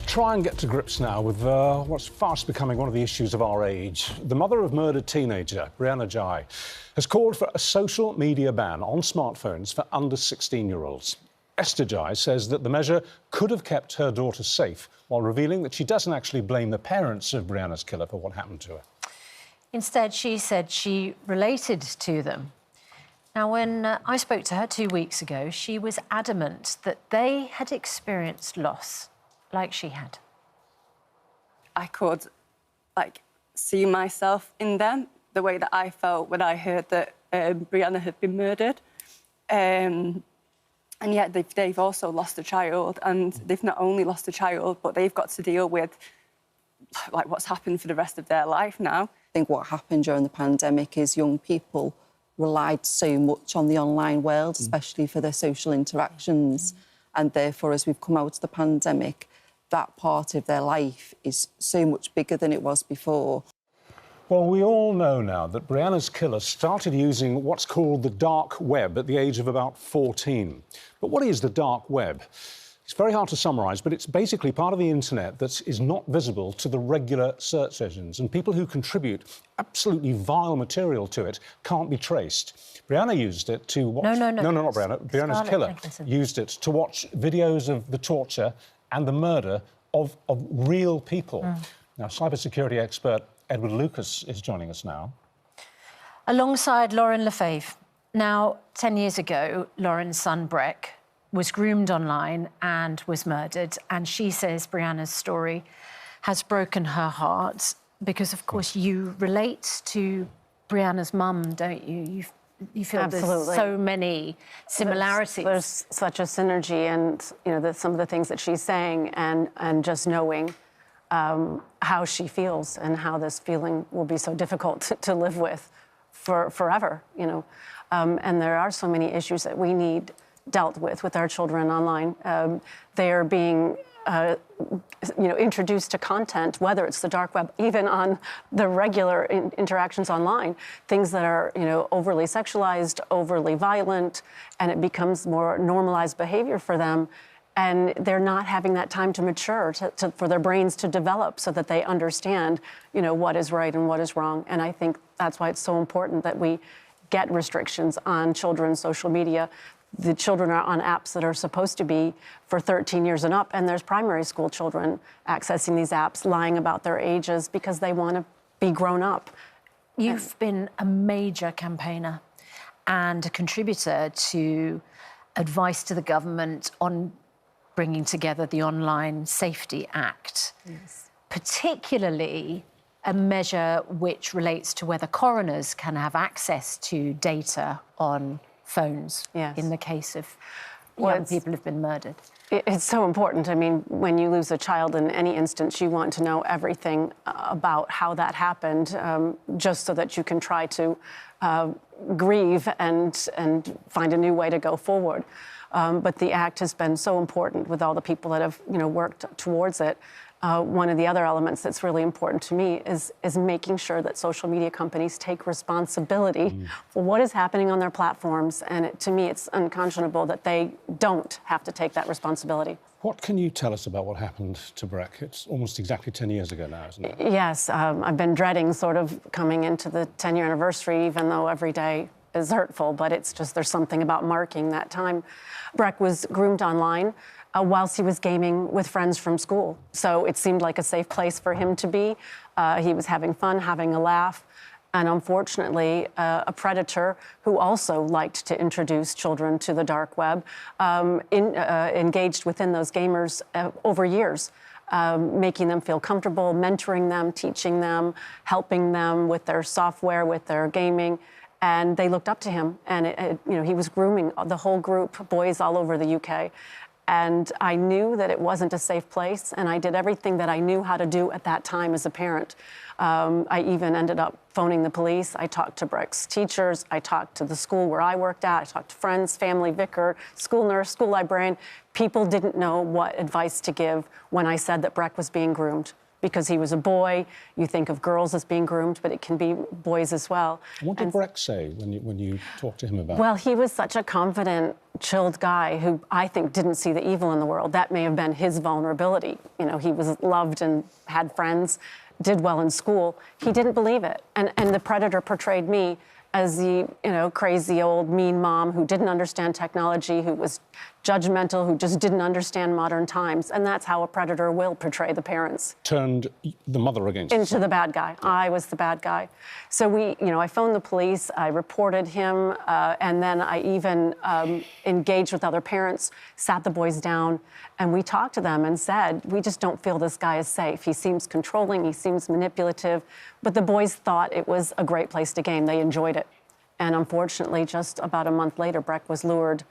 try and get to grips now with what's fast becoming one of the issues of our age. The mother of murdered teenager, Brianna Ghey, has called for a social media ban on smartphones for under 16-year-olds. Esther Ghey says that the measure could have kept her daughter safe, while revealing that she doesn't actually blame the parents of Brianna's killer for what happened to her. Instead, she said she related to them. Now, when I spoke to her 2 weeks ago, she was adamant that they had experienced loss like she had. I could, see myself in them, the way that I felt when I heard that Brianna had been murdered. And yet they've also lost a child, and they've not only lost a child, but they've got to deal with, what's happened for the rest of their life now. I think what happened during the pandemic is young people relied so much on the online world, especially for their social interactions. And therefore, as we've come out of the pandemic, that part of their life is so much bigger than it was before. Well, we all know now that Brianna's killer started using what's called the dark web at the age of about 14. But what is the dark web? It's very hard to summarise, but it's basically part of the internet that is not visible to the regular search engines, and people who contribute absolutely vile material to it can't be traced. Brianna used it to watch... No, not Brianna. Brianna's killer used it to watch videos of the torture and the murder of real people. Now, cybersecurity expert Edward Lucas is joining us now. Alongside Lorin LaFave. Now, 10 years ago, Lorin's son, Breck, was groomed online and was murdered. And she says Brianna's story has broken her heart because, of course, you relate to Brianna's mum, don't you? You feel Absolutely. There's so many similarities. There's such a synergy, and some of the things that she's saying, and just knowing how she feels and how this feeling will be so difficult to live with forever. And there are so many issues that we need dealt with our children online. They are being introduced to content, whether it's the dark web, even on the regular interactions online, things that are, overly sexualized, overly violent, and it becomes more normalized behavior for them. And they're not having that time to mature, for their brains to develop so that they understand, what is right and what is wrong. And I think that's why it's so important that we get restrictions on children's social media. The children are on apps that are supposed to be for 13 years and up, and there's primary school children accessing these apps, lying about their ages because they want to be grown up. You've been a major campaigner and a contributor to advice to the government on bringing together the Online Safety Act, particularly a measure which relates to whether coroners can have access to data on phones in the case of young people who've been murdered. It's so important. I mean, when you lose a child in any instance, you want to know everything about how that happened, just so that you can try to grieve and find a new way to go forward. But the act has been so important with all the people that have, worked towards it. One of the other elements that's really important to me is making sure that social media companies take responsibility for what is happening on their platforms. And to me, it's unconscionable that they don't have to take that responsibility. What can you tell us about what happened to Breck? It's almost exactly 10 years ago now, isn't it? Yes, I've been dreading sort of coming into the 10-year anniversary, even though every day is hurtful, but it's just there's something about marking that time. Breck was groomed online whilst he was gaming with friends from school. So it seemed like a safe place for him to be. He was having fun, having a laugh. And unfortunately, a predator who also liked to introduce children to the dark web engaged within those gamers over years, making them feel comfortable, mentoring them, teaching them, helping them with their software, with their gaming. And they looked up to him. And, he was grooming the whole group, boys all over the UK. And I knew that it wasn't a safe place, and I did everything that I knew how to do at that time as a parent. I even ended up phoning the police. I talked to Breck's teachers. I talked to the school where I worked at. I talked to friends, family, vicar, school nurse, school librarian. People didn't know what advice to give when I said that Breck was being groomed. because he was a boy. You think of girls as being groomed, but it can be boys as well. What did Breck say when you talked to him about it? Well, he was such a confident, chilled guy who I think didn't see the evil in the world. That may have been his vulnerability. You know, he was loved and had friends, did well in school. He didn't believe it. And the predator portrayed me as the, you know, crazy old mean mom who didn't understand technology, who was judgmental, who just didn't understand modern times. And that's how a predator will portray the parents. Turned the mother against into the bad guy. I was the bad guy. So I phoned the police, I reported him, and then I even engaged with other parents, sat the boys down, and we talked to them and said, we just don't feel this guy is safe. He seems controlling, he seems manipulative, but the boys thought it was a great place to game. They enjoyed it. And unfortunately, just about a month later, Breck was lured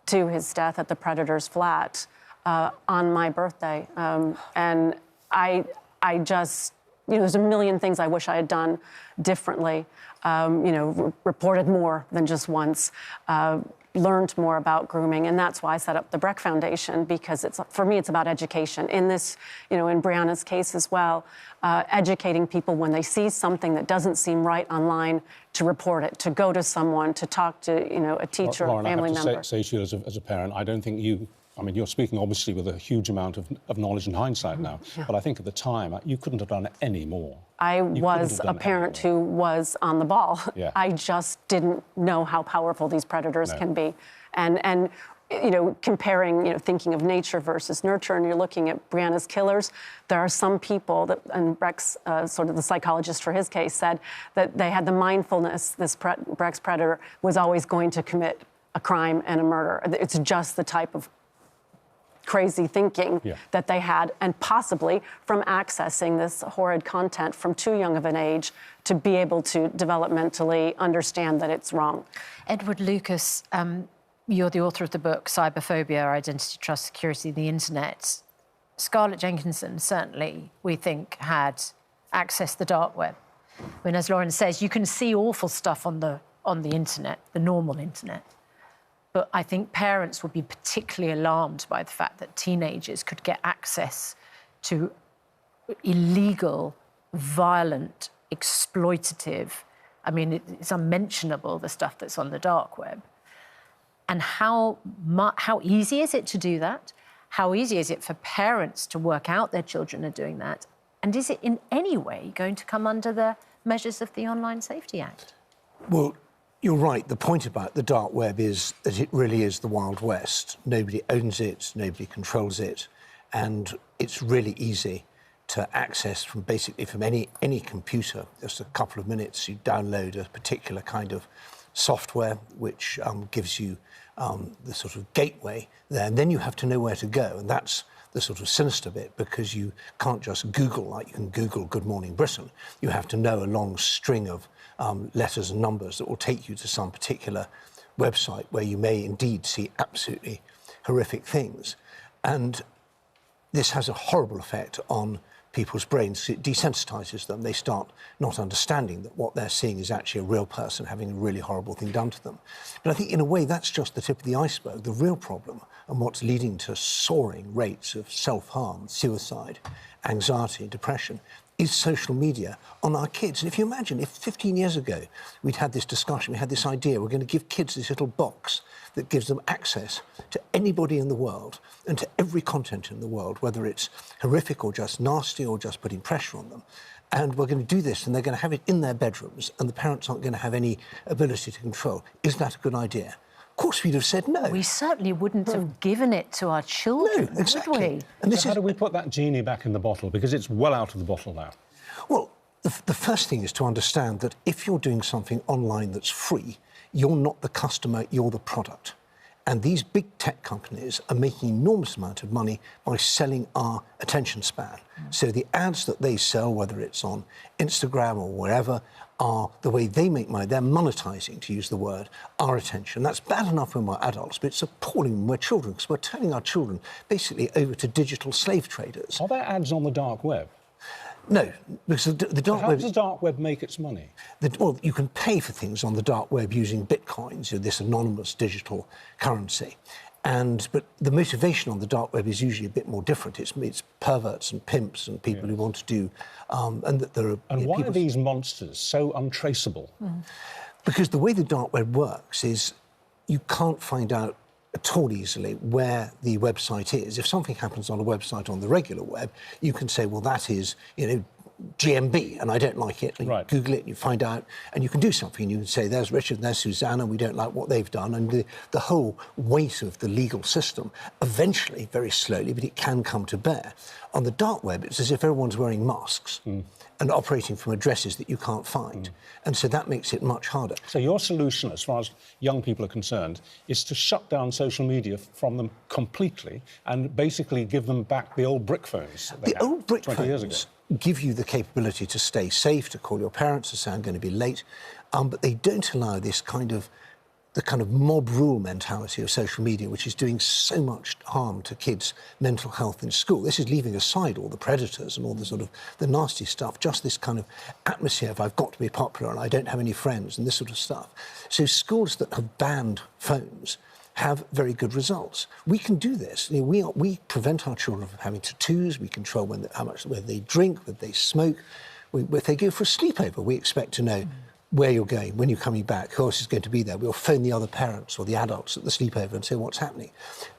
to his death at the predator's flat on my birthday. And I just, there's a million things I wish I had done differently. Reported more than just once, learned more about grooming, and that's why I set up the Breck Foundation, because for me, it's about education. In this, in Brianna's case as well, educating people when they see something that doesn't seem right online, to report it, to go to someone, to talk to, a teacher or a family member. I have to say to you as a parent, I don't think you're speaking obviously with a huge amount of knowledge and hindsight now, but I think at the time, you couldn't have done any more. I was a parent who was on the ball. Yeah. I just didn't know how powerful these predators can be. And comparing, thinking of nature versus nurture, and you're looking at Brianna's killers, there are some people that, and Breck's, sort of the psychologist for his case, said that they had the mindfulness, Breck's predator was always going to commit a crime and a murder. It's just the type of crazy thinking that they had, and possibly from accessing this horrid content from too young of an age to be able to developmentally understand that it's wrong. Edward Lucas, you're the author of the book Cyberphobia, Identity, Trust, Security, the Internet. Scarlett Jenkinson certainly, we think, had accessed the dark web. When, as Lorin says, you can see awful stuff on the internet, the normal internet. But I think parents would be particularly alarmed by the fact that teenagers could get access to illegal, violent, exploitative, it's unmentionable, the stuff that's on the dark web. And how easy is it to do that? How easy is it for parents to work out their children are doing that? And is it in any way going to come under the measures of the Online Safety Act? Well, you're right. The point about the dark web is that it really is the Wild West. Nobody owns it, nobody controls it, and it's really easy to access from any computer. Just a couple of minutes, you download a particular kind of software which gives you the sort of gateway there, and then you have to know where to go, and that's the sort of sinister bit, because you can't just Google like you can Google Good Morning Britain. You have to know a long string of letters and numbers that will take you to some particular website where you may indeed see absolutely horrific things. And this has a horrible effect on people's brains. It desensitizes them. They start not understanding that what they're seeing is actually a real person having a really horrible thing done to them. But I think, in a way, that's just the tip of the iceberg. The real problem, and what's leading to soaring rates of self-harm, suicide, anxiety, depression, is social media on our kids. And if you imagine, if 15 years ago we'd had this discussion, we had this idea, we're going to give kids this little box that gives them access to anybody in the world and to every content in the world, whether it's horrific or just nasty or just putting pressure on them. And we're going to do this, and they're going to have it in their bedrooms, and the parents aren't going to have any ability to control. Is that a good idea? Of course, we'd have said no. We certainly wouldn't have given it to our children, no, exactly. would we? And so how do we put that genie back in the bottle? Because it's well out of the bottle now. Well, the first thing is to understand that if you're doing something online that's free, you're not the customer, you're the product. And these big tech companies are making an enormous amount of money by selling our attention span. So the ads that they sell, whether it's on Instagram or wherever, are the way they make money. They're monetizing, to use the word, our attention. That's bad enough when we're adults, but it's appalling when we're children, because we're turning our children basically over to digital slave traders. Are there ads on the dark web? No, because the dark How web... does the dark web make its money? Well, you can pay for things on the dark web using bitcoins, this anonymous digital currency. But the motivation on the dark web is usually a bit more different. It's perverts and pimps and people who want to do... and that there are... And why are these monsters so untraceable? Because the way the dark web works is you can't find out at all easily where the website is. If something happens on a website on the regular web, you can say, well, that is, GMB, and I don't like it. And you Google it, and you find out, and you can do something. You can say, there's Richard and there's Susanna, we don't like what they've done. And the whole weight of the legal system, eventually, very slowly, but it can come to bear. On the dark web, it's as if everyone's wearing masks and operating from addresses that you can't find. And so that makes it much harder. So your solution, as far as young people are concerned, is to shut down social media from them completely and basically give them back the old brick phones that they had old brick 20 years ago. phones give you the capability to stay safe, to call your parents, to say, I'm going to be late, but they don't allow this the kind of mob rule mentality of social media, which is doing so much harm to kids' mental health in school. This is leaving aside all the predators and all the sort of the nasty stuff, just this kind of atmosphere of I've got to be popular and I don't have any friends and this sort of stuff. So schools that have banned phones have very good results. We can do this. We prevent our children from having tattoos. We control whether they drink, whether they smoke. If they go for a sleepover, we expect to know where you're going, when you're coming back, who else is going to be there. We'll phone the other parents or the adults at the sleepover and say what's happening.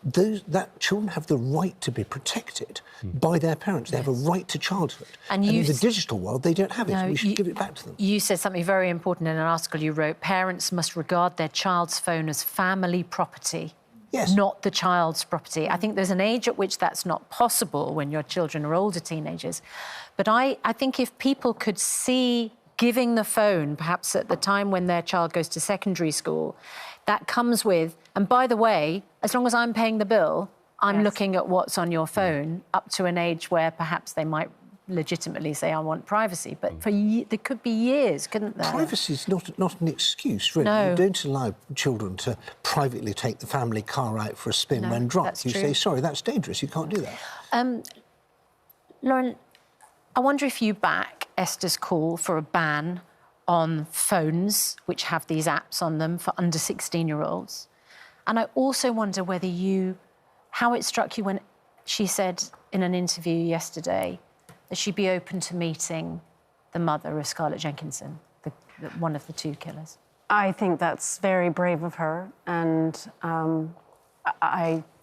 That children have the right to be protected by their parents. They have a right to childhood. And in the digital world, they don't have it. We should give it back to them. You said something very important in an article you wrote. Parents must regard their child's phone as family property. Yes. Not the child's property. I think there's an age at which that's not possible when your children are older teenagers. But I think if people could see giving the phone, perhaps at the time when their child goes to secondary school, that comes with, and by the way, as long as I'm paying the bill, I'm looking at what's on your phone up to an age where perhaps they might legitimately say, I want privacy. But there could be years, couldn't there? Privacy is not an excuse, really. No. You don't allow children to privately take the family car out for a spin when drunk. You say, sorry, that's dangerous, you can't do that. Lorin, I wonder if you back Esther's call for a ban on phones which have these apps on them for under 16-year-olds. And I also wonder how it struck you when she said in an interview yesterday that she'd be open to meeting the mother of Scarlett Jenkinson, one of the two killers. I think that's very brave of her, and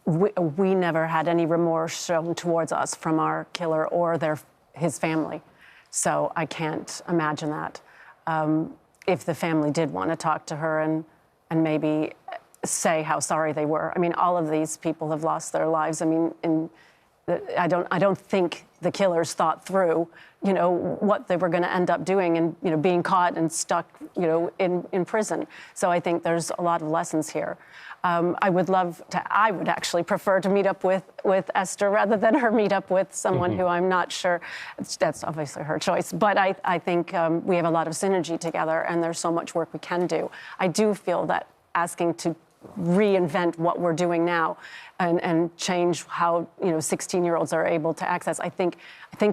we never had any remorse shown towards us from our killer or his family. So I can't imagine that. If the family did want to talk to her and maybe say how sorry they were. I mean, all of these people have lost their lives. I mean, I don't think the killers thought through, what they were going to end up doing and, being caught and stuck, in prison. So I think there's a lot of lessons here. I would actually prefer to meet up with Esther rather than her meet up with someone who I'm not sure. That's obviously her choice. But I think we have a lot of synergy together and there's so much work we can do. I do feel that asking to reinvent what we're doing now and change how 16-year-olds are able to access. I think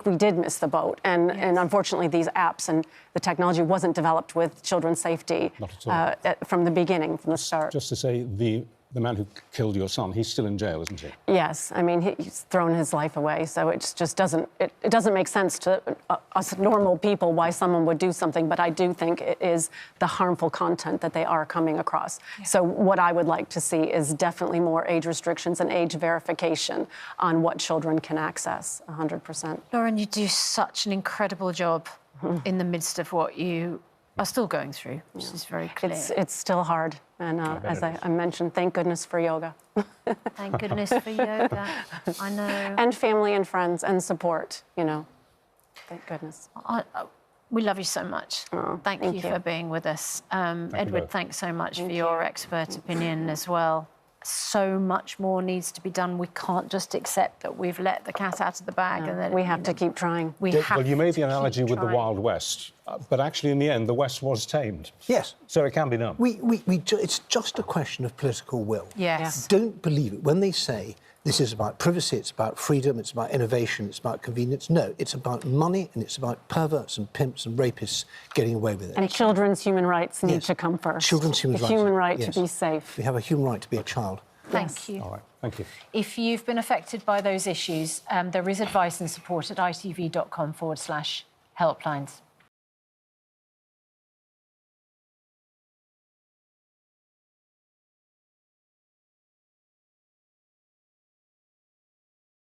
we did miss the boat, and unfortunately these apps and the technology wasn't developed with children's safety from the beginning, from the start. Just to say, the man who killed your son, he's still in jail, isn't he? Yes, I mean he's thrown his life away, so it just doesn't make sense to us normal people why someone would do something. But I do think it is the harmful content that they are coming across. Yeah. So what I would like to see is definitely more age restrictions and age verification on what children can access. 100%. Lorin, you do such an incredible job in the midst of what you are still going through, which is very clear. It's still hard. And as I mentioned, thank goodness for yoga. Thank goodness for yoga. I know. And family and friends and support, Thank goodness. We love you so much. Oh, thank you for being with us. Edward, thanks so much for your expert opinion as well. So much more needs to be done. We can't just accept that we've let the cat out of the bag. And that we have to keep trying. Well, you made the analogy with the Wild West, but actually, in the end, the West was tamed. Yes. So it can be done. It's just a question of political will. Yes. Don't believe it when they say this is about privacy, it's about freedom, it's about innovation, it's about convenience. No, it's about money and it's about perverts and pimps and rapists getting away with it. And children's human rights need to come first. Children's human rights. The human right to be safe. We have a human right to be a child. Thank you. All right, thank you. If you've been affected by those issues, there is advice and support at itv.com/helplines.